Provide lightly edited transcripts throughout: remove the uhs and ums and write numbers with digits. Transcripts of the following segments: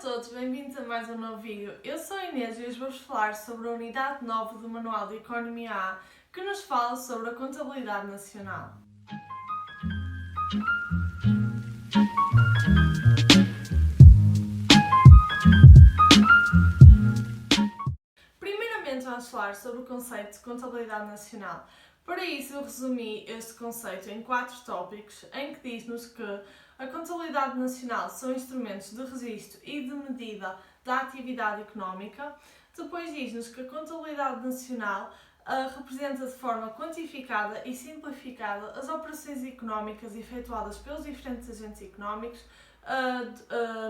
todos, bem-vindos a mais um novo vídeo. Eu sou a Inês e hoje vou-vos falar sobre a unidade 9 do Manual de Economia A, que nos fala sobre a contabilidade nacional. Primeiramente vamos falar sobre o conceito de contabilidade nacional. Para isso eu resumi este conceito em 4 tópicos, em que diz-nos que a contabilidade nacional são instrumentos de registro e de medida da atividade económica. Depois diz-nos que a contabilidade nacional representa de forma quantificada e simplificada as operações económicas efetuadas pelos diferentes agentes económicos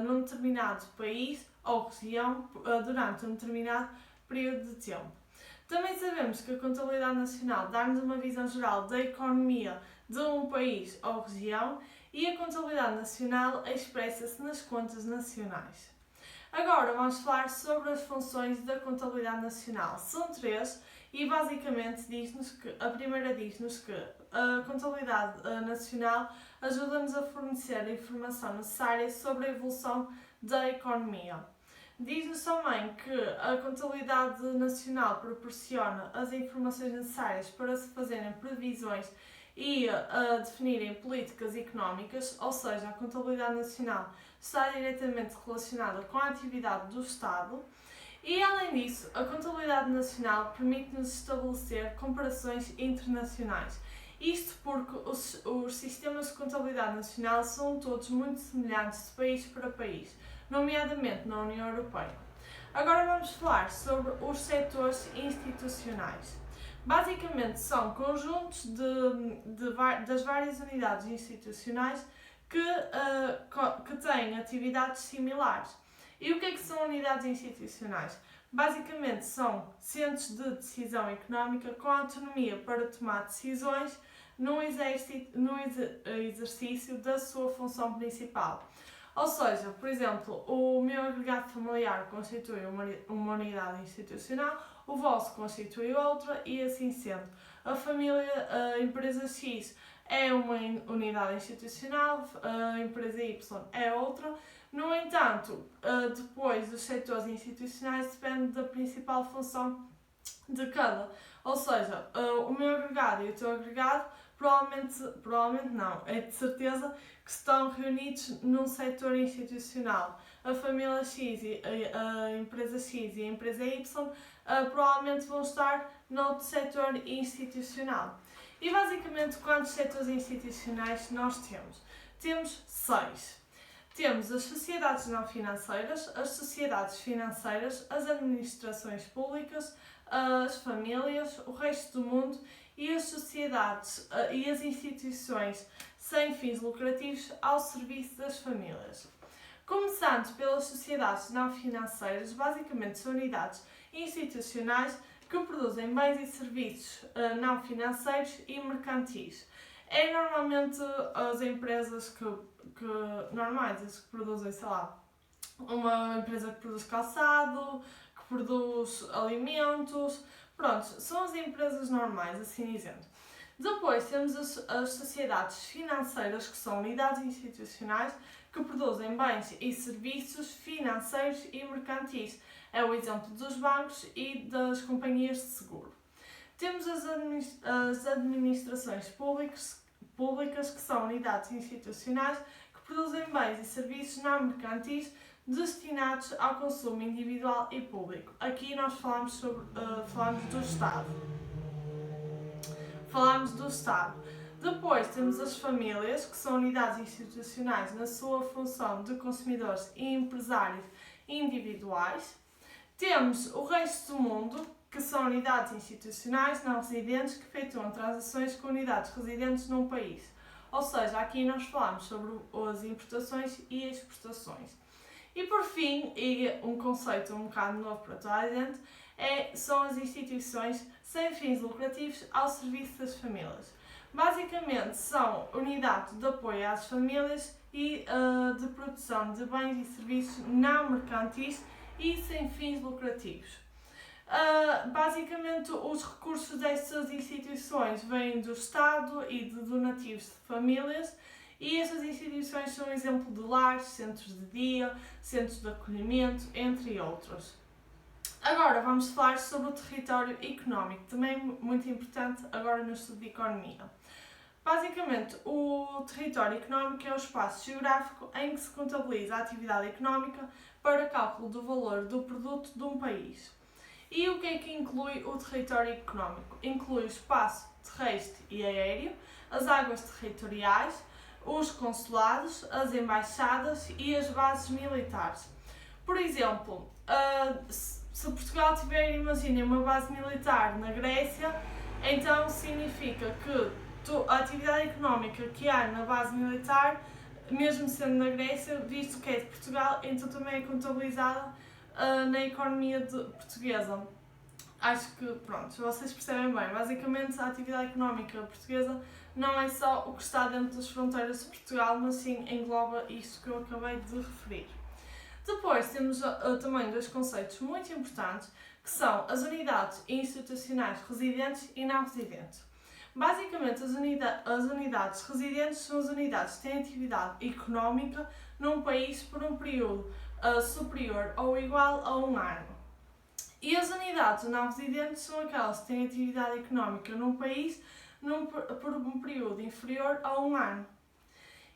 num determinado país ou região durante um determinado período de tempo. Também sabemos que a contabilidade nacional dá-nos uma visão geral da economia de um país ou região e a contabilidade nacional expressa-se nas contas nacionais. Agora vamos falar sobre as funções da contabilidade nacional. São 3 e basicamente a primeira diz-nos que a contabilidade nacional ajuda-nos a fornecer a informação necessária sobre a evolução da economia. Diz-nos também que a contabilidade nacional proporciona as informações necessárias para se fazerem previsões e definirem políticas económicas, ou seja, a contabilidade nacional está diretamente relacionada com a atividade do Estado. E, além disso, a contabilidade nacional permite-nos estabelecer comparações internacionais. Isto porque os sistemas de contabilidade nacional são todos muito semelhantes de país para país, nomeadamente na União Europeia. Agora vamos falar sobre os setores institucionais. Basicamente são conjuntos das várias unidades institucionais que têm atividades similares. E o que é que são unidades institucionais? Basicamente são centros de decisão económica com autonomia para tomar decisões no exercício da sua função principal. Ou seja, por exemplo, o meu agregado familiar constitui uma unidade institucional, o vosso constitui outra e assim sendo. A família, a empresa X é uma unidade institucional, a empresa Y é outra. No entanto, depois os setores institucionais dependem da principal função de cada. Ou seja, o meu agregado e o teu agregado provavelmente não, é de certeza que estão reunidos num setor institucional. A família X, a empresa X e a empresa Y provavelmente vão estar noutro setor institucional. E basicamente quantos setores institucionais nós temos? Temos 6. Temos as sociedades não financeiras, as sociedades financeiras, as administrações públicas, as famílias, o resto do mundo e as sociedades e as instituições sem fins lucrativos ao serviço das famílias. Começando pelas sociedades não financeiras, basicamente são unidades institucionais que produzem bens e serviços não financeiros e mercantis. É normalmente as empresas normais, as que produzem, sei lá, uma empresa que produz calçado, que produz alimentos, pronto, são as empresas normais, assim dizendo. Depois temos as sociedades financeiras, que são unidades institucionais que produzem bens e serviços financeiros e mercantis. É o exemplo dos bancos e das companhias de seguro. Temos as administrações públicas, que são unidades institucionais que produzem bens e serviços não mercantis destinados ao consumo individual e público. Aqui nós falamos do Estado. Depois temos as famílias, que são unidades institucionais na sua função de consumidores e empresários individuais. Temos o resto do mundo, que são unidades institucionais não residentes que efetuam transações com unidades residentes num país. Ou seja, aqui nós falamos sobre as importações e exportações. E por fim, e um conceito um bocado novo para toda a gente, são as instituições sem fins lucrativos ao serviço das famílias. Basicamente são unidades de apoio às famílias e de produção de bens e serviços não mercantis e sem fins lucrativos. Basicamente, os recursos destas instituições vêm do Estado e de donativos de famílias E estas instituições são um exemplo de lares, centros de dia, centros de acolhimento, entre outros. Agora vamos falar sobre o território económico, também muito importante agora no estudo de economia. Basicamente, o território económico é o espaço geográfico em que se contabiliza a atividade económica para cálculo do valor do produto de um país. E o que é que inclui o território económico? Inclui o espaço terrestre e aéreo, as águas territoriais, os consulados, as embaixadas e as bases militares. Por exemplo, se Portugal tiver, imaginem, uma base militar na Grécia, então significa que a atividade económica que há na base militar, mesmo sendo na Grécia, visto que é de Portugal, então também é contabilizada na economia portuguesa. Acho que, pronto, vocês percebem bem. Basicamente, a atividade económica portuguesa não é só o que está dentro das fronteiras de Portugal, mas sim engloba isto que eu acabei de referir. Depois temos também dois conceitos muito importantes, que são as unidades institucionais residentes e não residentes. Basicamente, as unidades residentes são as unidades que têm atividade económica num país por um período superior ou igual a um ano. E as unidades não residentes são aquelas que têm atividade económica num país por um período inferior a um ano.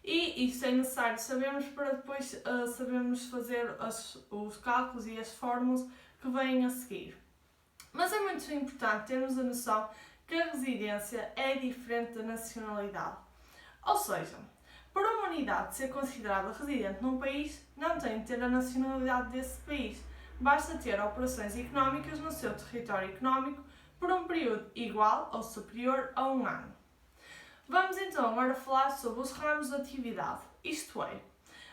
E isso é necessário sabermos para depois sabermos fazer os cálculos e as fórmulas que vêm a seguir. Mas é muito importante termos a noção que a residência é diferente da nacionalidade. Ou seja, para uma unidade ser considerada residente num país, não tem de ter a nacionalidade desse país. Basta ter operações económicas no seu território económico por um período igual ou superior a um ano. Vamos então agora falar sobre os ramos de atividade, isto é,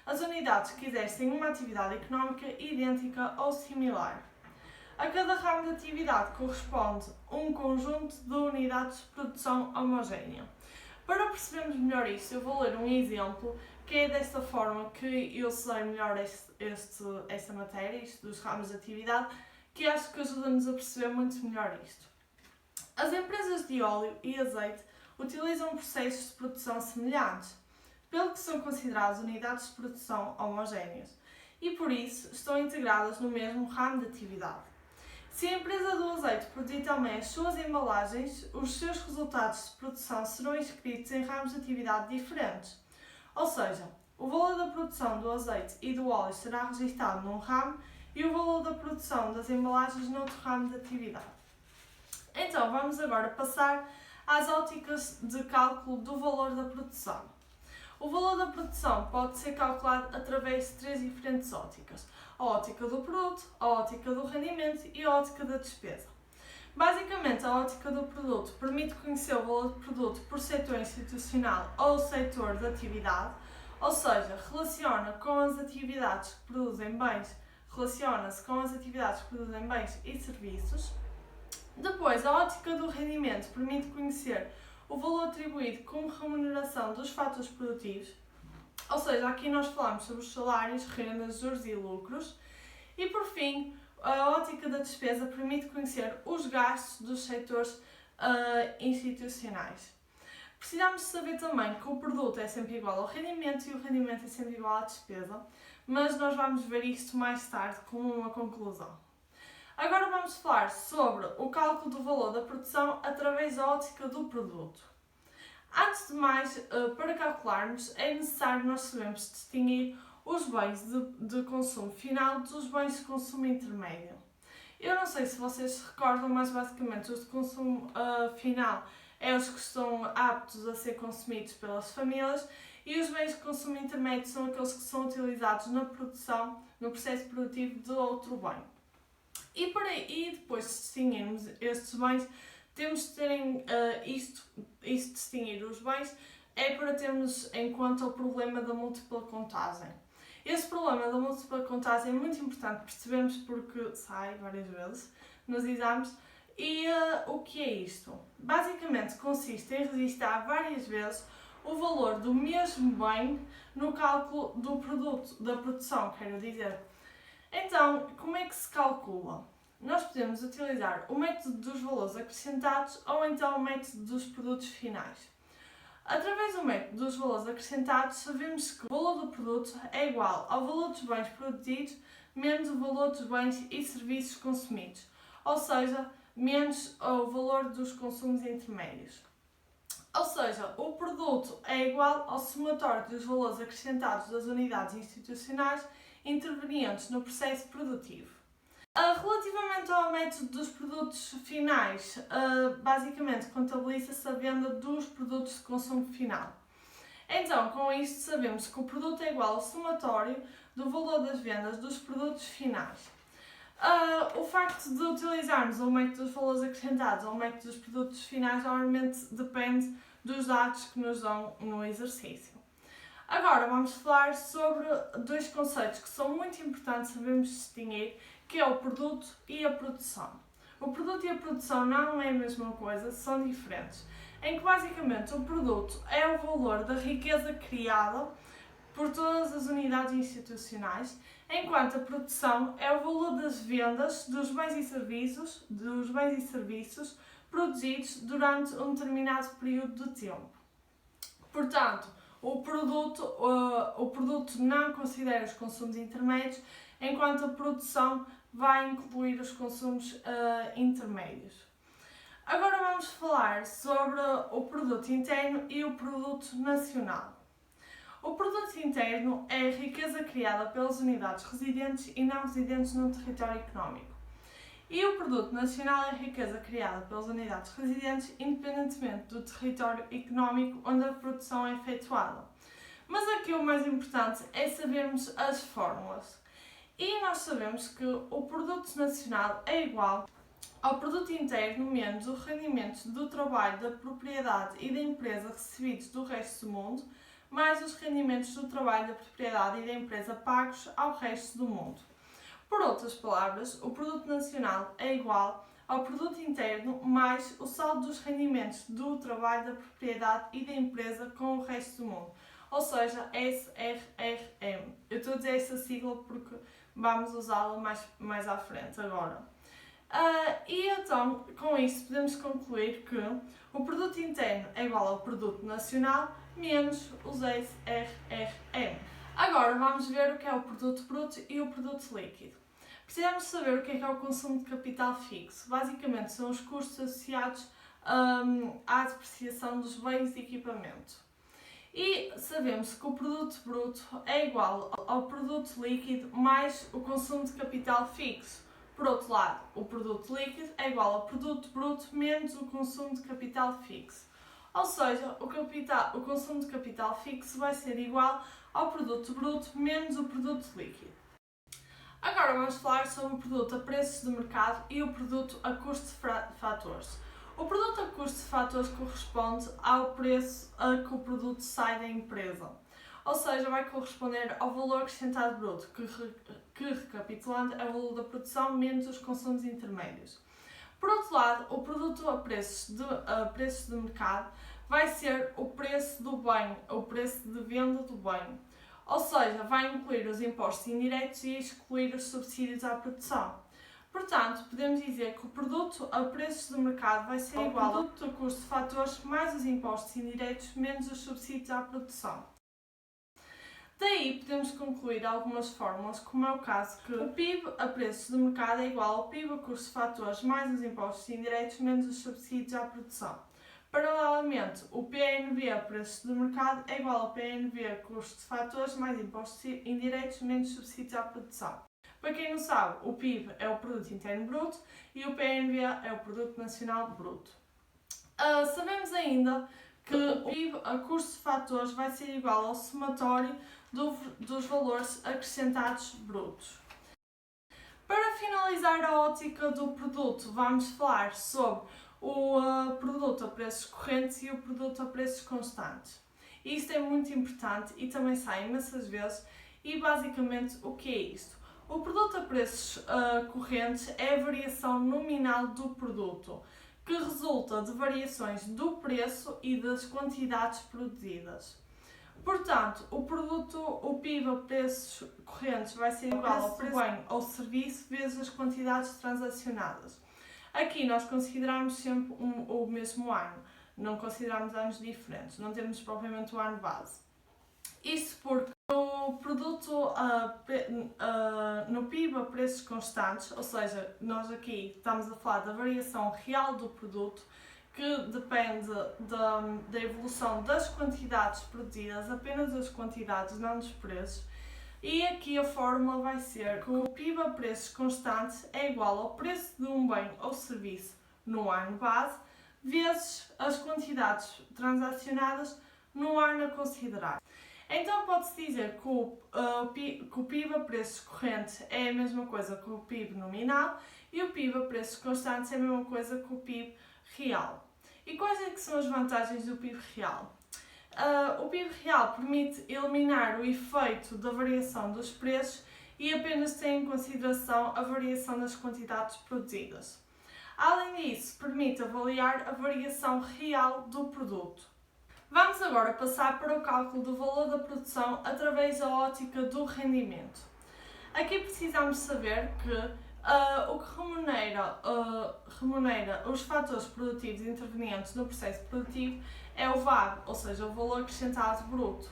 as unidades que exercem uma atividade económica idêntica ou similar. A cada ramo de atividade corresponde um conjunto de unidades de produção homogénea. Para percebermos melhor isso, eu vou ler um exemplo que é desta forma que eu sei melhor esta matéria, isto dos ramos de atividade, que acho que ajuda-nos a perceber muito melhor isto. As empresas de óleo e azeite utilizam processos de produção semelhantes, pelo que são consideradas unidades de produção homogéneas, e por isso estão integradas no mesmo ramo de atividade. Se a empresa do azeite produzir também as suas embalagens, os seus resultados de produção serão inscritos em ramos de atividade diferentes. Ou seja, o valor da produção do azeite e do óleo será registado num ramo e o valor da produção das embalagens noutro ramo de atividade. Então, vamos agora passar às óticas de cálculo do valor da produção. O valor da produção pode ser calculado através de três diferentes óticas: a ótica do produto, a ótica do rendimento e a ótica da despesa. Basicamente, a ótica do produto permite conhecer o valor do produto por setor institucional ou setor de atividade, ou seja, relaciona-se com as atividades que produzem bens e serviços. Depois, a ótica do rendimento permite conhecer o valor atribuído como remuneração dos fatores produtivos, ou seja, aqui nós falamos sobre os salários, rendas, juros e lucros. E por fim, a ótica da despesa permite conhecer os gastos dos setores institucionais. Precisamos saber também que o produto é sempre igual ao rendimento e o rendimento é sempre igual à despesa, mas nós vamos ver isto mais tarde como uma conclusão. Agora vamos falar sobre o cálculo do valor da produção através da ótica do produto. Antes de mais, para calcularmos, é necessário nós sabermos distinguir os bens de consumo final dos bens de consumo intermédio. Eu não sei se vocês se recordam, mas basicamente os de consumo final é os que estão aptos a ser consumidos pelas famílias, e os bens de consumo intermédio são aqueles que são utilizados na produção, no processo produtivo de outro bem. E depois de distinguirmos estes bens, temos de ter isto distinguir os bens, é para termos em conta o problema da múltipla contagem. Esse problema da múltipla contagem é muito importante percebermos porque sai várias vezes nos exames. E o que é isto? Basicamente consiste em registrar várias vezes o valor do mesmo bem no cálculo do produto, da produção, quero dizer. Então, como é que se calcula? Nós podemos utilizar o método dos valores acrescentados ou então o método dos produtos finais. Através do método dos valores acrescentados, sabemos que o valor do produto é igual ao valor dos bens produzidos menos o valor dos bens e serviços consumidos, ou seja, menos o valor dos consumos intermédios. Ou seja, o produto é igual ao somatório dos valores acrescentados das unidades institucionais intervenientes no processo produtivo. Relativamente ao método dos produtos finais, basicamente contabiliza-se a venda dos produtos de consumo final. Então, com isto sabemos que o produto é igual ao somatório do valor das vendas dos produtos finais. O facto de utilizarmos o método dos valores acrescentados ou o método dos produtos finais normalmente depende dos dados que nos dão no exercício. Agora vamos falar sobre dois conceitos que são muito importantes sabermos distinguir, que é o produto e a produção. O produto e a produção não é a mesma coisa, são diferentes. Em que basicamente o produto é o valor da riqueza criada por todas as unidades institucionais, enquanto a produção é o valor das vendas dos bens e serviços produzidos durante um determinado período de tempo. Portanto, o produto não considera os consumos intermédios, enquanto a produção vai incluir os consumos intermédios. Agora vamos falar sobre o produto interno e o produto nacional. O produto interno é a riqueza criada pelas unidades residentes e não residentes no território económico. E o produto nacional é a riqueza criada pelas unidades residentes independentemente do território económico onde a produção é efetuada. Mas aqui o mais importante é sabermos as fórmulas. E nós sabemos que o produto nacional é igual ao produto interno menos os rendimentos do trabalho, da propriedade e da empresa recebidos do resto do mundo, mais os rendimentos do trabalho, da propriedade e da empresa pagos ao resto do mundo. Por outras palavras, o produto nacional é igual ao produto interno mais o saldo dos rendimentos do trabalho, da propriedade e da empresa com o resto do mundo. Ou seja, SRRM. Eu estou a dizer essa sigla porque vamos usá-la mais à frente agora. E então, com isso, podemos concluir que o produto interno é igual ao produto nacional menos os SRRM. Agora vamos ver o que é o produto bruto e o produto líquido. Precisamos saber o que é o consumo de capital fixo. Basicamente, são os custos associados à depreciação dos bens de equipamento. E sabemos que o produto bruto é igual ao produto líquido mais o consumo de capital fixo. Por outro lado, o produto líquido é igual ao produto bruto menos o consumo de capital fixo. Ou seja, o consumo de capital fixo vai ser igual ao produto bruto menos o produto líquido. Agora vamos falar sobre o produto a preços de mercado e o produto a custo de fatores. O produto a custo de fatores corresponde ao preço a que o produto sai da empresa. Ou seja, vai corresponder ao valor acrescentado bruto, que recapitulando é o valor da produção menos os consumos intermédios. Por outro lado, o produto a preços de mercado vai ser o preço do bem, o preço de venda do bem. Ou seja, vai incluir os impostos indiretos e excluir os subsídios à produção. Portanto, podemos dizer que o produto a preços de mercado vai ser igual ao produto a custo de fatores mais os impostos indiretos menos os subsídios à produção. Daí podemos concluir algumas fórmulas, como é o caso que o PIB a preços de mercado é igual ao PIB a custo de fatores mais os impostos indiretos menos os subsídios à produção. Paralelamente, o PNB a preços de mercado é igual ao PNB a custo de fatores mais impostos indiretos menos subsídios à produção. Para quem não sabe, o PIB é o Produto Interno Bruto e o PNB é o Produto Nacional Bruto. Sabemos ainda que o PIB a custo de fatores vai ser igual ao somatório dos valores acrescentados brutos. Para finalizar a ótica do produto, vamos falar sobre o produto a preços correntes e o produto a preços constantes. Isto é muito importante e também sai imensas vezes. E basicamente o que é isto? O produto a preços correntes é a variação nominal do produto, que resulta de variações do preço e das quantidades produzidas. Portanto, o PIB a preços correntes vai ser igual ao preço do bem ou serviço vezes as quantidades transacionadas. Aqui nós consideramos sempre o mesmo ano. não consideramos anos diferentes, não temos propriamente o ano base. Isso porque no produto, no PIB a preços constantes, ou seja, nós aqui estamos a falar da variação real do produto, que depende da evolução das quantidades produzidas, apenas das quantidades, não dos preços. E aqui a fórmula vai ser que o PIB a preços constantes é igual ao preço de um bem ou serviço no ano base, vezes as quantidades transacionadas no ano a considerar. Então pode-se dizer que o PIB a preços correntes é a mesma coisa que o PIB nominal e o PIB a preços constantes é a mesma coisa que o PIB real. E quais é que são as vantagens do PIB real? O PIB real permite eliminar o efeito da variação dos preços e apenas tem em consideração a variação das quantidades produzidas. Além disso, permite avaliar a variação real do produto. Vamos agora passar para o cálculo do valor da produção através da ótica do rendimento. Aqui precisamos saber que o que remunera os fatores produtivos intervenientes no processo produtivo é o VAB, ou seja, o valor acrescentado bruto.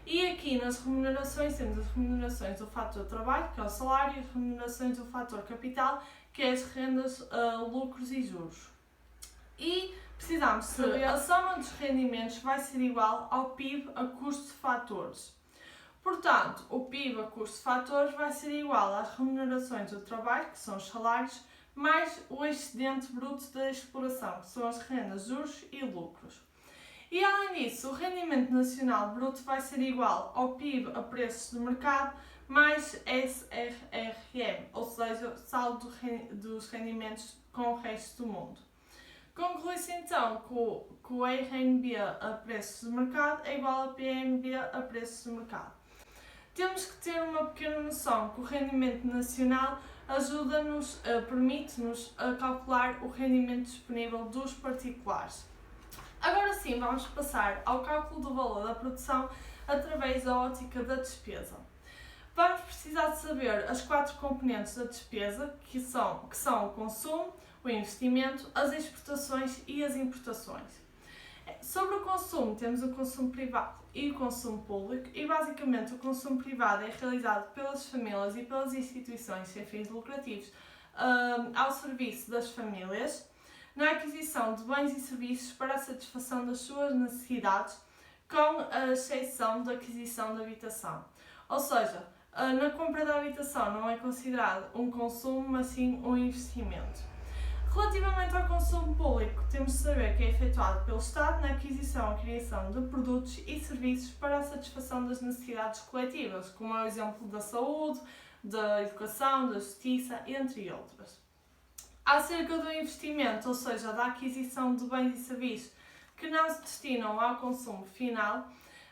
E aqui nas remunerações temos as remunerações do fator trabalho, que é o salário, e as remunerações do fator capital, que é as rendas, lucros e juros. E precisamos saber a soma dos rendimentos vai ser igual ao PIB a custo de fatores. Portanto, o PIB a custo de fatores vai ser igual às remunerações do trabalho, que são os salários, mais o excedente bruto da exploração, que são as rendas, juros e lucros. E além disso, o rendimento nacional bruto vai ser igual ao PIB a preços de mercado mais SRRM, ou seja, o saldo dos rendimentos com o resto do mundo. Conclui-se então que o RNB a preços de mercado é igual a PNB a preços de mercado. Temos que ter uma pequena noção que o rendimento nacional permite-nos a calcular o rendimento disponível dos particulares. Agora sim, vamos passar ao cálculo do valor da produção através da ótica da despesa. Vamos precisar de saber as 4 componentes da despesa, que são o consumo, o investimento, as exportações e as importações. Sobre o consumo, temos o consumo privado e o consumo público, e basicamente o consumo privado é realizado pelas famílias e pelas instituições sem fins lucrativos ao serviço das famílias, na aquisição de bens e serviços para a satisfação das suas necessidades, com a exceção da aquisição de habitação. Ou seja, na compra da habitação não é considerado um consumo, mas sim um investimento. Relativamente ao consumo público, temos de saber que é efetuado pelo Estado na aquisição e criação de produtos e serviços para a satisfação das necessidades coletivas, como é o exemplo da saúde, da educação, da justiça, entre outras. Acerca do investimento, ou seja, da aquisição de bens e serviços que não se destinam ao consumo final,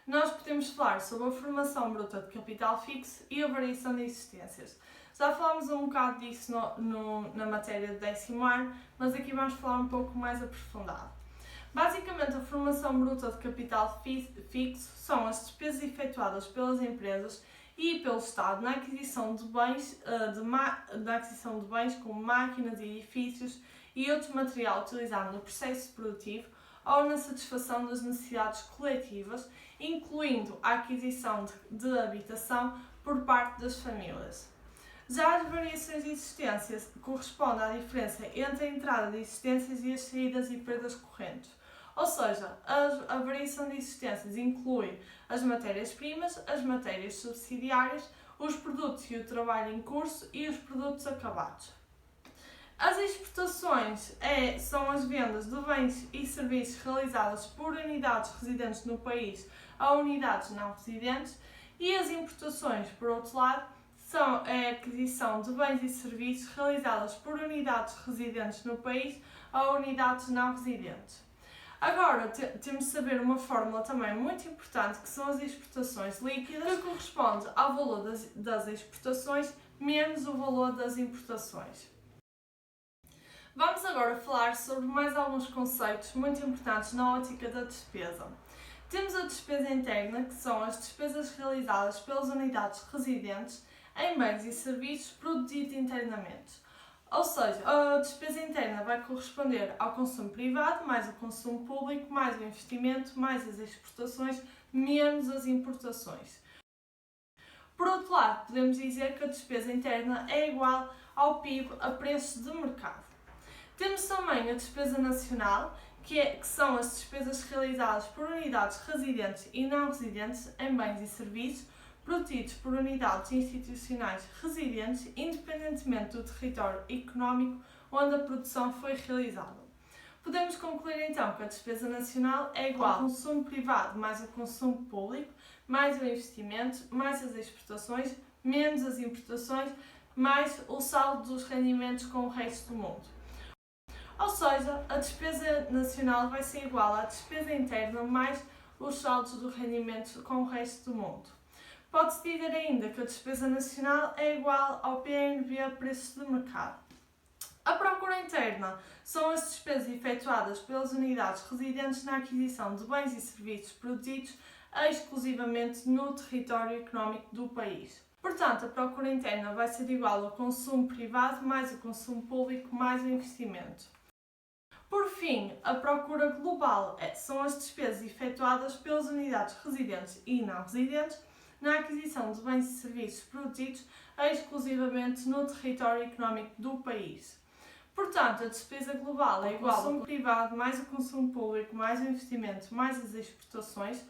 nós podemos falar sobre a formação bruta de capital fixo e a variação de existências. Já falámos um bocado disso na matéria de 10º ano, mas aqui vamos falar um pouco mais aprofundado. Basicamente, a formação bruta de capital fixo são as despesas efetuadas pelas empresas e pelo Estado na aquisição de bens, como máquinas e edifícios e outro material utilizado no processo produtivo ou na satisfação das necessidades coletivas, incluindo a aquisição de habitação por parte das famílias. Já as variações de existências correspondem à diferença entre a entrada de existências e as saídas e perdas correntes. Ou seja, a variação de existências inclui as matérias-primas, as matérias subsidiárias, os produtos e o trabalho em curso e os produtos acabados. As exportações são as vendas de bens e serviços realizadas por unidades residentes no país a unidades não residentes, e as importações, por outro lado, são a aquisição de bens e serviços realizadas por unidades residentes no país a unidades não residentes. Agora, temos de saber uma fórmula também muito importante, que são as exportações líquidas, que corresponde ao valor das exportações menos o valor das importações. Vamos agora falar sobre mais alguns conceitos muito importantes na ótica da despesa. Temos a despesa interna, que são as despesas realizadas pelas unidades residentes em bens e serviços produzidos internamente. Ou seja, a despesa interna vai corresponder ao consumo privado, mais o consumo público, mais o investimento, mais as exportações, menos as importações. Por outro lado, podemos dizer que a despesa interna é igual ao PIB a preços de mercado. Temos também a despesa nacional, que são as despesas realizadas por unidades residentes e não residentes em bens e serviços, produzidos por unidades institucionais residentes, independentemente do território económico onde a produção foi realizada. Podemos concluir então que a despesa nacional é igual ao consumo privado mais o consumo público, mais o investimento, mais as exportações, menos as importações, mais o saldo dos rendimentos com o resto do mundo. Ou seja, a despesa nacional vai ser igual à despesa interna mais os saldos do rendimento com o resto do mundo. Pode-se dizer ainda que a despesa nacional é igual ao PNB a preços de mercado. A procura interna são as despesas efetuadas pelas unidades residentes na aquisição de bens e serviços produzidos exclusivamente no território económico do país. Portanto, a procura interna vai ser igual ao consumo privado mais o consumo público mais o investimento. Por fim, a procura global são as despesas efetuadas pelas unidades residentes e não residentes na aquisição de bens e serviços produzidos exclusivamente no território económico do país. Portanto, a despesa global é igual ao consumo privado mais o consumo público mais o investimento mais as exportações.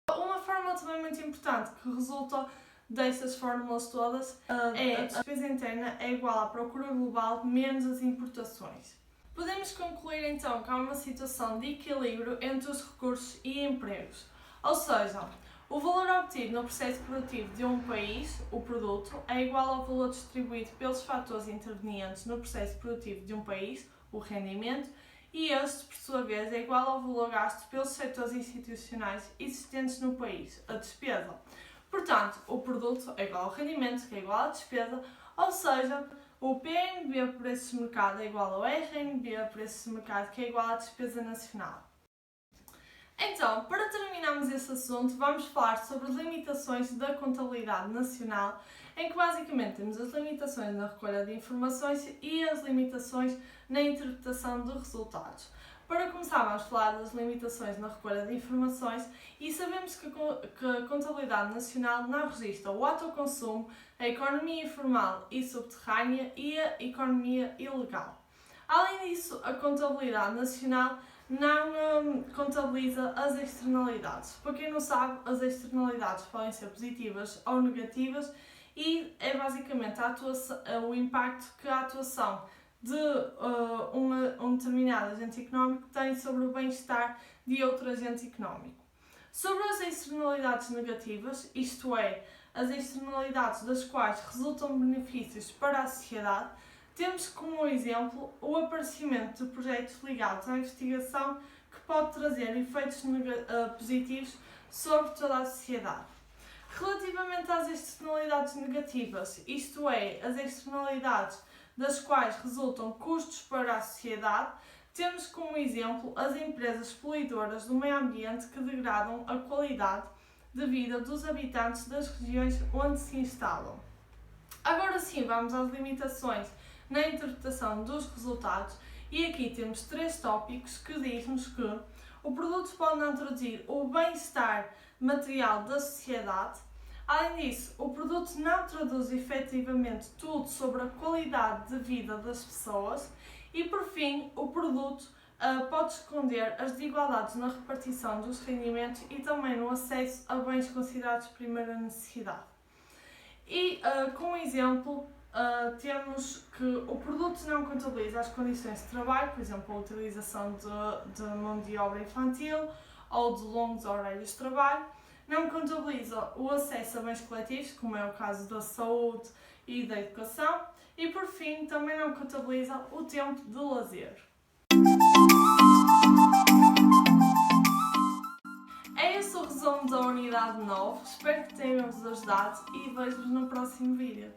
Uma fórmula também muito importante que resulta dessas fórmulas todas é a despesa interna é igual à procura global menos as importações. Podemos concluir então que há uma situação de equilíbrio entre os recursos e empregos, ou seja, o valor obtido no processo produtivo de um país, o produto, é igual ao valor distribuído pelos fatores intervenientes no processo produtivo de um país, o rendimento, e este, por sua vez, é igual ao valor gasto pelos setores institucionais existentes no país, a despesa. Portanto, o produto é igual ao rendimento, que é igual à despesa, ou seja, o PNB a preços de mercado é igual ao RNB a preços de mercado, que é igual à despesa nacional. Então, para terminarmos esse assunto, vamos falar sobre as limitações da contabilidade nacional, em que basicamente temos as limitações na recolha de informações e as limitações na interpretação de resultados. Para começar, vamos falar das limitações na recolha de informações e sabemos que a contabilidade nacional não registra o autoconsumo, a economia informal e subterrânea e a economia ilegal. Além disso, a contabilidade nacional não contabiliza as externalidades. Para quem não sabe, as externalidades podem ser positivas ou negativas e é basicamente o impacto que a atuação de um determinado agente económico tem sobre o bem-estar de outro agente económico. Sobre as externalidades negativas, isto é, as externalidades das quais resultam benefícios para a sociedade, temos como exemplo o aparecimento de projetos ligados à investigação que pode trazer efeitos positivos sobre toda a sociedade. Relativamente às externalidades negativas, isto é, as externalidades das quais resultam custos para a sociedade, temos como exemplo as empresas poluidoras do meio ambiente que degradam a qualidade de vida dos habitantes das regiões onde se instalam. Agora sim, vamos às limitações na interpretação dos resultados e aqui temos 3 tópicos que dizem-nos que o produto pode não traduzir o bem-estar material da sociedade. Além disso, o produto não traduz efetivamente tudo sobre a qualidade de vida das pessoas e, por fim, o produto pode esconder as desigualdades na repartição dos rendimentos e também no acesso a bens considerados de primeira necessidade. E, como exemplo, temos que o produto não contabiliza as condições de trabalho, por exemplo, a utilização de mão de obra infantil ou de longos horários de trabalho, não contabiliza o acesso a bens coletivos, como é o caso da saúde e da educação, e por fim também não contabiliza o tempo de lazer. É esse o resumo da unidade 9, espero que tenham-vos ajudado e vejo-vos no próximo vídeo.